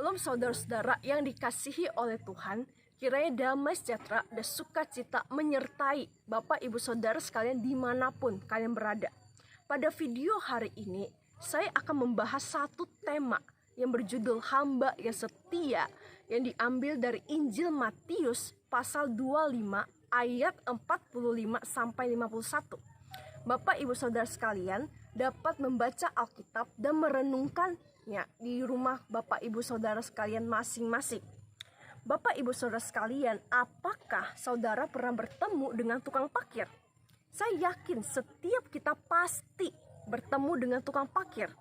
Shalom saudara-saudara yang dikasihi oleh Tuhan, kiranya damai sejahtera dan sukacita menyertai Bapak Ibu Saudara sekalian dimanapun kalian berada. Pada video hari ini, saya akan membahas satu tema yang berjudul hamba yang setia yang diambil dari Injil Matius pasal 25 ayat 45 sampai 51. Bapak Ibu Saudara sekalian dapat membaca Alkitab dan merenungkannya di rumah Bapak Ibu Saudara sekalian masing-masing. Bapak Ibu Saudara sekalian, apakah saudara pernah bertemu dengan tukang parkir? Saya yakin setiap kita pasti bertemu dengan tukang parkir.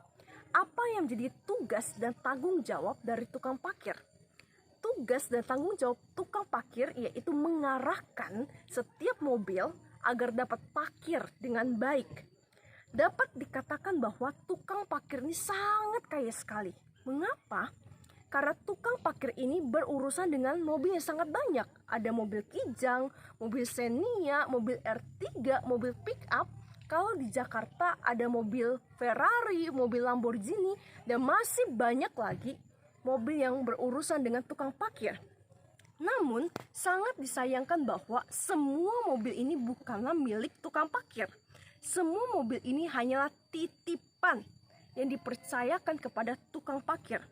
Apa yang menjadi tugas dan tanggung jawab dari tukang parkir? Tugas dan tanggung jawab tukang parkir yaitu mengarahkan setiap mobil agar dapat parkir dengan baik. Dapat dikatakan bahwa tukang parkir ini sangat kaya sekali. Mengapa? Karena tukang parkir ini berurusan dengan mobil yang sangat banyak. Ada mobil Kijang, mobil Xenia, mobil R3, mobil pick up. Kalau di Jakarta ada mobil Ferrari, mobil Lamborghini, dan masih banyak lagi mobil yang berurusan dengan tukang parkir. Namun, sangat disayangkan bahwa semua mobil ini bukanlah milik tukang parkir. Semua mobil ini hanyalah titipan yang dipercayakan kepada tukang parkir.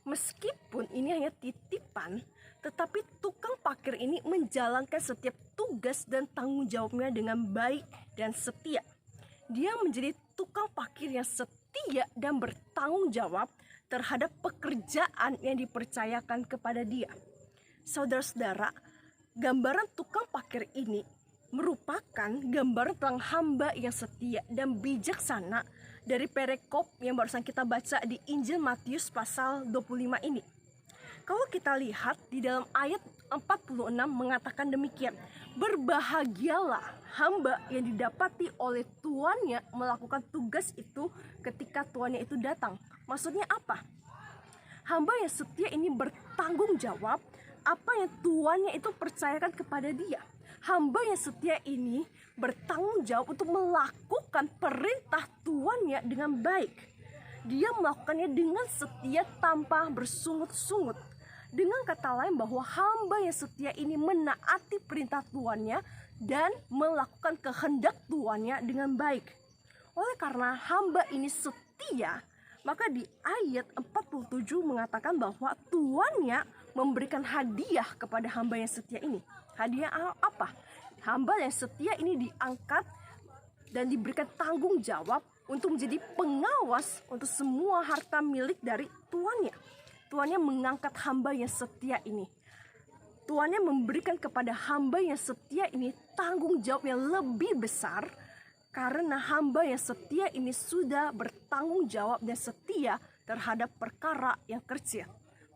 Meskipun ini hanya titipan, tetapi tukang parkir ini menjalankan setiap tugas dan tanggung jawabnya dengan baik dan setia. Dia menjadi tukang parkir yang setia dan bertanggung jawab terhadap pekerjaan yang dipercayakan kepada dia. Saudara-saudara, gambaran tukang parkir ini merupakan gambaran tentang hamba yang setia dan bijaksana dari perikop yang barusan kita baca di Injil Matius pasal 25 ini. Kalau kita lihat di dalam ayat 46 mengatakan demikian, berbahagialah hamba yang didapati oleh tuannya melakukan tugas itu ketika tuannya itu datang. Maksudnya apa? Hamba yang setia ini bertanggung jawab apa yang tuannya itu percayakan kepada dia. Hamba yang setia ini bertanggung jawab untuk melakukan perintah tuannya dengan baik. Dia melakukannya dengan setia tanpa bersungut-sungut. Dengan kata lain bahwa hamba yang setia ini menaati perintah tuannya dan melakukan kehendak tuannya dengan baik. Oleh karena hamba ini setia, maka di ayat 47 mengatakan bahwa tuannya memberikan hadiah kepada hamba yang setia ini. Hadiah apa? Hamba yang setia ini diangkat dan diberikan tanggung jawab untuk menjadi pengawas untuk semua harta milik dari tuannya. Tuannya mengangkat hamba yang setia ini. Tuannya memberikan kepada hamba yang setia ini tanggung jawab yang lebih besar karena hamba yang setia ini sudah bertanggung jawab dan setia terhadap perkara yang kecil.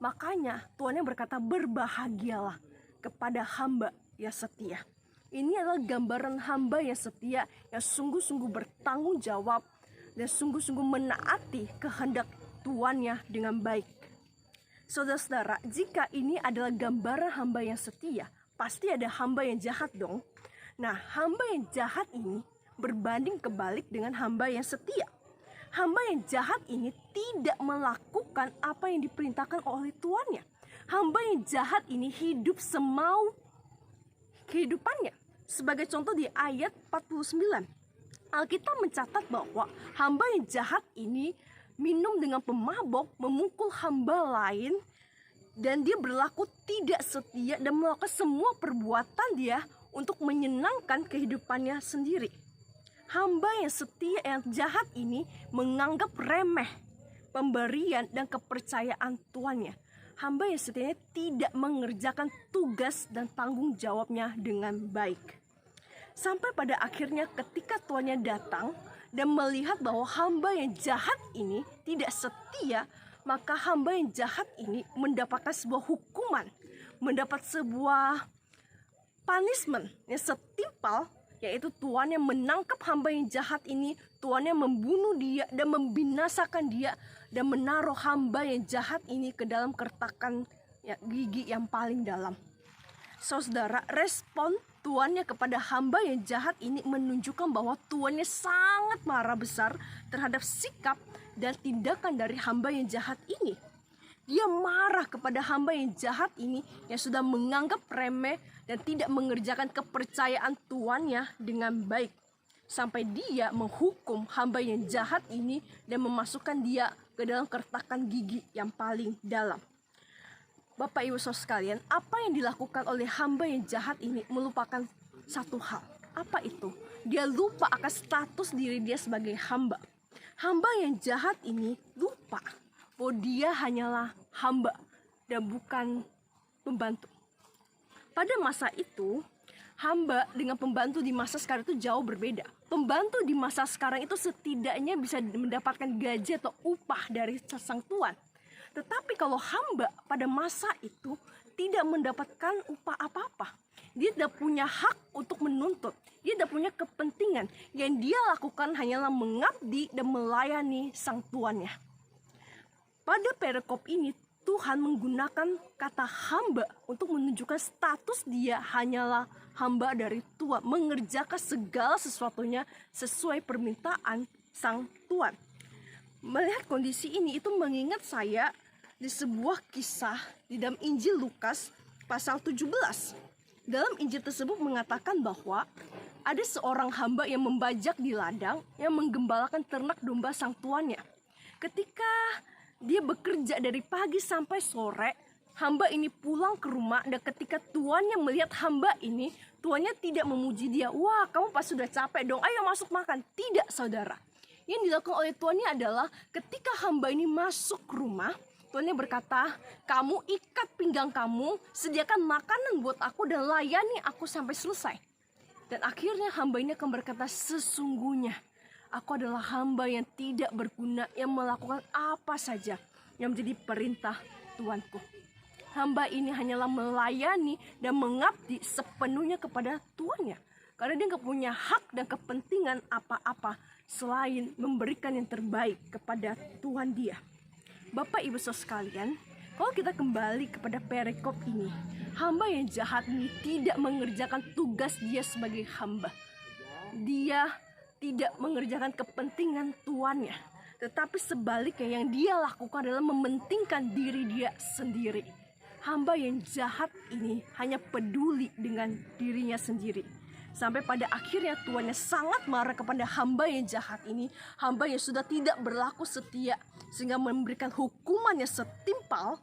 Makanya tuannya berkata berbahagialah kepada hamba yang setia. Ini adalah gambaran hamba yang setia yang sungguh-sungguh bertanggung jawab dan sungguh-sungguh menaati kehendak tuannya dengan baik. Saudara-saudara, jika ini adalah gambaran hamba yang setia, pasti ada hamba yang jahat dong. Nah, hamba yang jahat ini berbanding kebalik dengan hamba yang setia. Hamba yang jahat ini tidak melakukan apa yang diperintahkan oleh tuannya. Hamba yang jahat ini hidup semau kehidupannya. Sebagai contoh di ayat 49, Alkitab mencatat bahwa hamba yang jahat ini minum dengan pemabok, memukul hamba lain, dan dia berlaku tidak setia dan melakukan semua perbuatan dia untuk menyenangkan kehidupannya sendiri. Hamba yang setia yang jahat ini menganggap remeh pemberian dan kepercayaan tuannya. Hamba yang setia tidak mengerjakan tugas dan tanggung jawabnya dengan baik. Sampai pada akhirnya ketika tuannya datang dan melihat bahwa hamba yang jahat ini tidak setia, maka hamba yang jahat ini mendapatkan sebuah hukuman, mendapat sebuah punishment yang setimpal, yaitu tuannya menangkap hamba yang jahat ini, tuannya membunuh dia dan membinasakan dia dan menaruh hamba yang jahat ini ke dalam kertakan gigi yang paling dalam. Saudara, respon tuannya kepada hamba yang jahat ini menunjukkan bahwa tuannya sangat marah besar terhadap sikap dan tindakan dari hamba yang jahat ini. Dia marah kepada hamba yang jahat ini yang sudah menganggap remeh dan tidak mengerjakan kepercayaan tuannya dengan baik. Sampai dia menghukum hamba yang jahat ini dan memasukkan dia ke dalam kertakan gigi yang paling dalam. Bapak Ibu Saudara sekalian, apa yang dilakukan oleh hamba yang jahat ini melupakan satu hal. Apa itu? Dia lupa akan status diri dia sebagai hamba. Hamba yang jahat ini lupa bahwa dia hanyalah hamba dan bukan pembantu. Pada masa itu, hamba dengan pembantu di masa sekarang itu jauh berbeda. Pembantu di masa sekarang itu setidaknya bisa mendapatkan gaji atau upah dari sang tuan. Tetapi kalau hamba pada masa itu tidak mendapatkan upah apa-apa. Dia tidak punya hak untuk menuntut. Dia tidak punya kepentingan. Yang dia lakukan hanyalah mengabdi dan melayani sang tuannya. Pada perikop ini Tuhan menggunakan kata hamba untuk menunjukkan status dia hanyalah hamba dari Tuhan, mengerjakan segala sesuatunya sesuai permintaan sang tuan. Melihat kondisi ini itu mengingat saya di sebuah kisah di dalam Injil Lukas pasal 17. Dalam Injil tersebut mengatakan bahwa ada seorang hamba yang membajak di ladang yang menggembalakan ternak domba sang tuannya. Ketika dia bekerja dari pagi sampai sore, hamba ini pulang ke rumah dan ketika tuannya melihat hamba ini, tuannya tidak memuji dia. Wah, kamu pasti sudah capek dong, ayo masuk makan. Tidak, saudara. Yang dilakukan oleh tuannya adalah ketika hamba ini masuk ke rumah, tuannya berkata, kamu ikat pinggang kamu, sediakan makanan buat aku dan layani aku sampai selesai. Dan akhirnya hamba ini akan berkata, sesungguhnya aku adalah hamba yang tidak berguna, yang melakukan apa saja yang menjadi perintah tuanku. Hamba ini hanyalah melayani dan mengabdi sepenuhnya kepada tuannya. Karena dia gak punya hak dan kepentingan apa-apa selain memberikan yang terbaik kepada Tuhan dia. Bapak Ibu Saudara sekalian, kalau kita kembali kepada perikop ini, hamba yang jahat ini tidak mengerjakan tugas dia sebagai hamba. Dia tidak mengerjakan kepentingan tuannya, tetapi sebaliknya yang dia lakukan adalah mementingkan diri dia sendiri. Hamba yang jahat ini hanya peduli dengan dirinya sendiri. Sampai pada akhirnya tuannya sangat marah kepada hamba yang jahat ini, hamba yang sudah tidak berlaku setia, sehingga memberikan hukuman yang setimpal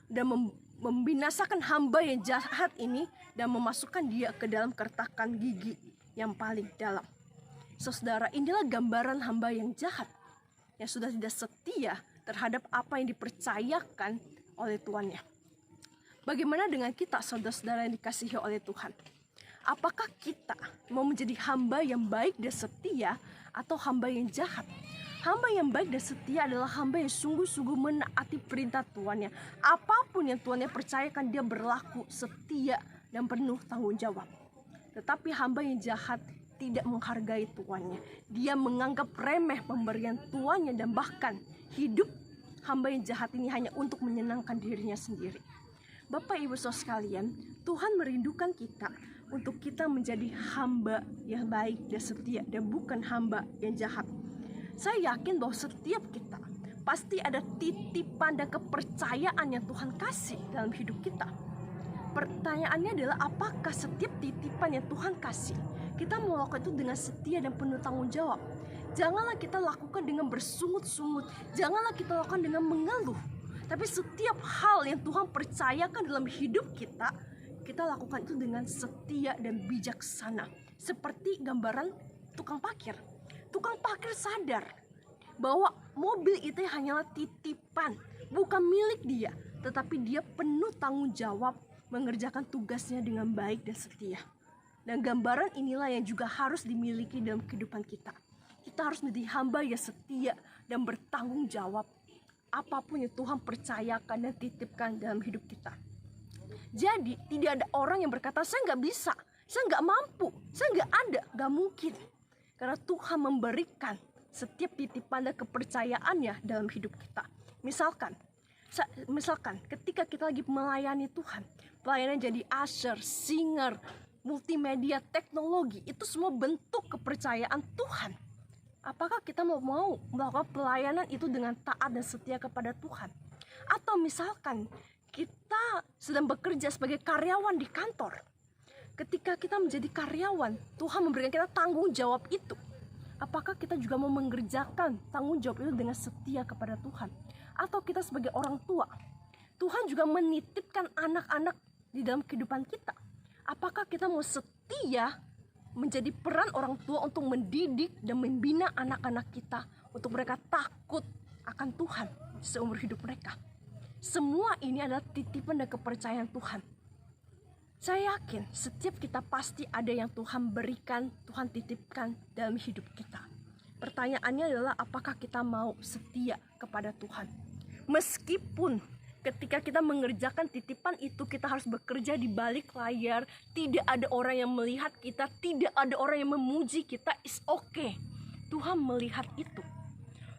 dan membinasakan hamba yang jahat ini dan memasukkan dia ke dalam kertakan gigi yang paling dalam. Saudara, inilah gambaran hamba yang jahat, yang sudah tidak setia terhadap apa yang dipercayakan oleh tuannya. Bagaimana dengan kita, saudara-saudara yang dikasihi oleh Tuhan? Apakah kita mau menjadi hamba yang baik dan setia atau hamba yang jahat? Hamba yang baik dan setia adalah hamba yang sungguh-sungguh menaati perintah tuannya. Apapun yang tuannya percayakan, dia berlaku setia dan penuh tanggung jawab. Tetapi hamba yang jahat tidak menghargai tuannya. Dia menganggap remeh pemberian tuannya dan bahkan hidup hamba yang jahat ini hanya untuk menyenangkan dirinya sendiri. Bapak Ibu Saudara sekalian, Tuhan merindukan kita untuk kita menjadi hamba yang baik dan setia dan bukan hamba yang jahat. Saya yakin bahwa setiap kita pasti ada titipan dan kepercayaan yang Tuhan kasih dalam hidup kita. Pertanyaannya adalah apakah setiap titipan yang Tuhan kasih kita mau lakukan itu dengan setia dan penuh tanggung jawab. Janganlah kita lakukan dengan bersungut-sungut, janganlah kita lakukan dengan mengeluh. Tapi setiap hal yang Tuhan percayakan dalam hidup kita, kita lakukan itu dengan setia dan bijaksana. Seperti gambaran tukang parkir. Tukang parkir sadar bahwa mobil itu hanyalah titipan, bukan milik dia. Tetapi dia penuh tanggung jawab mengerjakan tugasnya dengan baik dan setia. Dan gambaran inilah yang juga harus dimiliki dalam kehidupan kita. Kita harus menjadi hamba yang setia dan bertanggung jawab apapun yang Tuhan percayakan dan titipkan dalam hidup kita. Jadi tidak ada orang yang berkata, saya nggak bisa, saya nggak mampu, saya nggak ada, nggak mungkin. Karena Tuhan memberikan setiap titipan dan kepercayaannya dalam hidup kita. Misalkan ketika kita lagi melayani Tuhan, pelayanan jadi usher, singer, multimedia, teknologi, itu semua bentuk kepercayaan Tuhan. Apakah kita mau melakukan pelayanan itu dengan taat dan setia kepada Tuhan? Atau misalkan kita sedang bekerja sebagai karyawan di kantor. Ketika kita menjadi karyawan, Tuhan memberikan kita tanggung jawab itu. Apakah kita juga mau mengerjakan tanggung jawab itu dengan setia kepada Tuhan? Atau kita sebagai orang tua, Tuhan juga menitipkan anak-anak di dalam kehidupan kita. Apakah kita mau setia menjadi peran orang tua untuk mendidik dan membina anak-anak kita, untuk mereka takut akan Tuhan seumur hidup mereka? Semua ini adalah titipan dan kepercayaan Tuhan. Saya yakin setiap kita pasti ada yang Tuhan berikan, Tuhan titipkan dalam hidup kita. Pertanyaannya adalah apakah kita mau setia kepada Tuhan? Meskipun ketika kita mengerjakan titipan itu, kita harus bekerja di balik layar, tidak ada orang yang melihat kita, tidak ada orang yang memuji kita, it's okay. Tuhan melihat itu.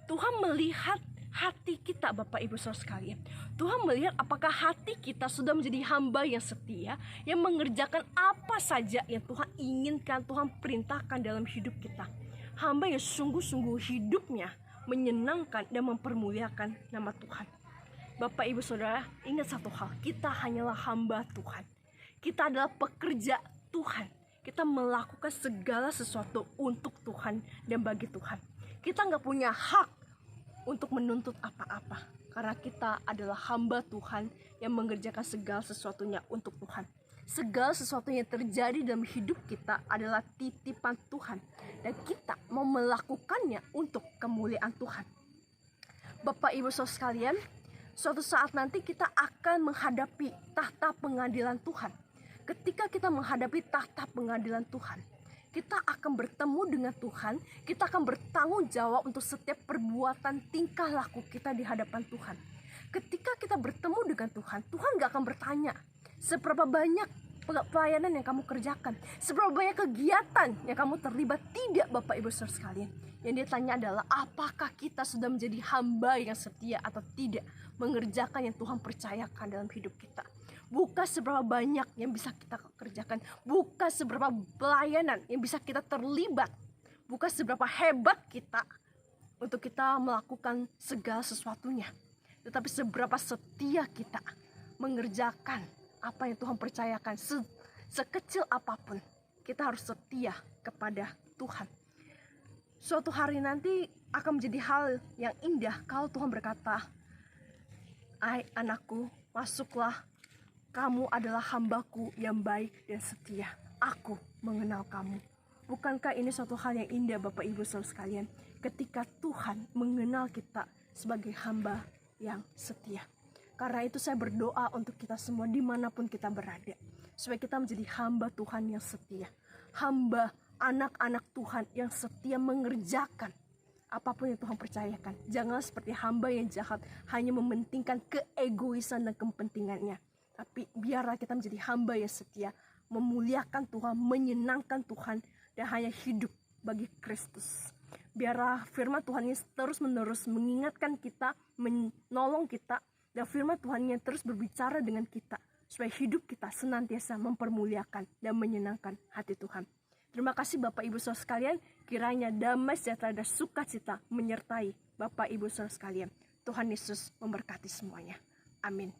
Tuhan melihat hati kita, Bapak Ibu Saudara sekalian. Tuhan melihat apakah hati kita sudah menjadi hamba yang setia, yang mengerjakan apa saja yang Tuhan inginkan, Tuhan perintahkan dalam hidup kita. Hamba yang sungguh-sungguh hidupnya menyenangkan dan mempermuliakan nama Tuhan. Bapak Ibu Saudara, ingat satu hal, kita hanyalah hamba Tuhan. Kita adalah pekerja Tuhan. Kita melakukan segala sesuatu untuk Tuhan dan bagi Tuhan. Kita nggak punya hak untuk menuntut apa-apa, karena kita adalah hamba Tuhan yang mengerjakan segala sesuatunya untuk Tuhan. Segala sesuatu yang terjadi dalam hidup kita adalah titipan Tuhan, dan kita mau melakukannya untuk kemuliaan Tuhan. Bapak Ibu Saudara sekalian, suatu saat nanti kita akan menghadapi tahta pengadilan Tuhan. Ketika kita menghadapi tahta pengadilan Tuhan, kita akan bertemu dengan Tuhan, kita akan bertanggung jawab untuk setiap perbuatan tingkah laku kita di hadapan Tuhan. Ketika kita bertemu dengan Tuhan, Tuhan gak akan bertanya seberapa banyak pelayanan yang kamu kerjakan, seberapa banyak kegiatan yang kamu terlibat. Tidak, Bapak Ibu Saudara sekalian. Yang dia tanya adalah apakah kita sudah menjadi hamba yang setia atau tidak, mengerjakan yang Tuhan percayakan dalam hidup kita. Bukan seberapa banyak yang bisa kita kerjakan, bukan seberapa pelayanan yang bisa kita terlibat, bukan seberapa hebat kita untuk kita melakukan segala sesuatunya, tetapi seberapa setia kita mengerjakan apa yang Tuhan percayakan. Sekecil apapun, kita harus setia kepada Tuhan. Suatu hari nanti akan menjadi hal yang indah kalau Tuhan berkata, "Hai anakku, masuklah. Kamu adalah hambaku yang baik dan setia. Aku mengenal kamu." Bukankah ini suatu hal yang indah, Bapak Ibu Saudara sekalian, ketika Tuhan mengenal kita sebagai hamba yang setia. Karena itu saya berdoa untuk kita semua dimanapun kita berada, supaya kita menjadi hamba Tuhan yang setia. Hamba anak-anak Tuhan yang setia mengerjakan apapun yang Tuhan percayakan. Jangan seperti hamba yang jahat, hanya mementingkan keegoisan dan kepentingannya. Tapi biarlah kita menjadi hamba yang setia, memuliakan Tuhan, menyenangkan Tuhan, dan hanya hidup bagi Kristus. Biarlah firman Tuhan ini terus-menerus mengingatkan kita, menolong kita, dan firman Tuhan yang terus berbicara dengan kita, supaya hidup kita senantiasa mempermuliakan dan menyenangkan hati Tuhan. Terima kasih Bapak Ibu Saudara sekalian, kiranya damai sejahtera dan sukacita menyertai Bapak Ibu Saudara sekalian. Tuhan Yesus memberkati semuanya. Amin.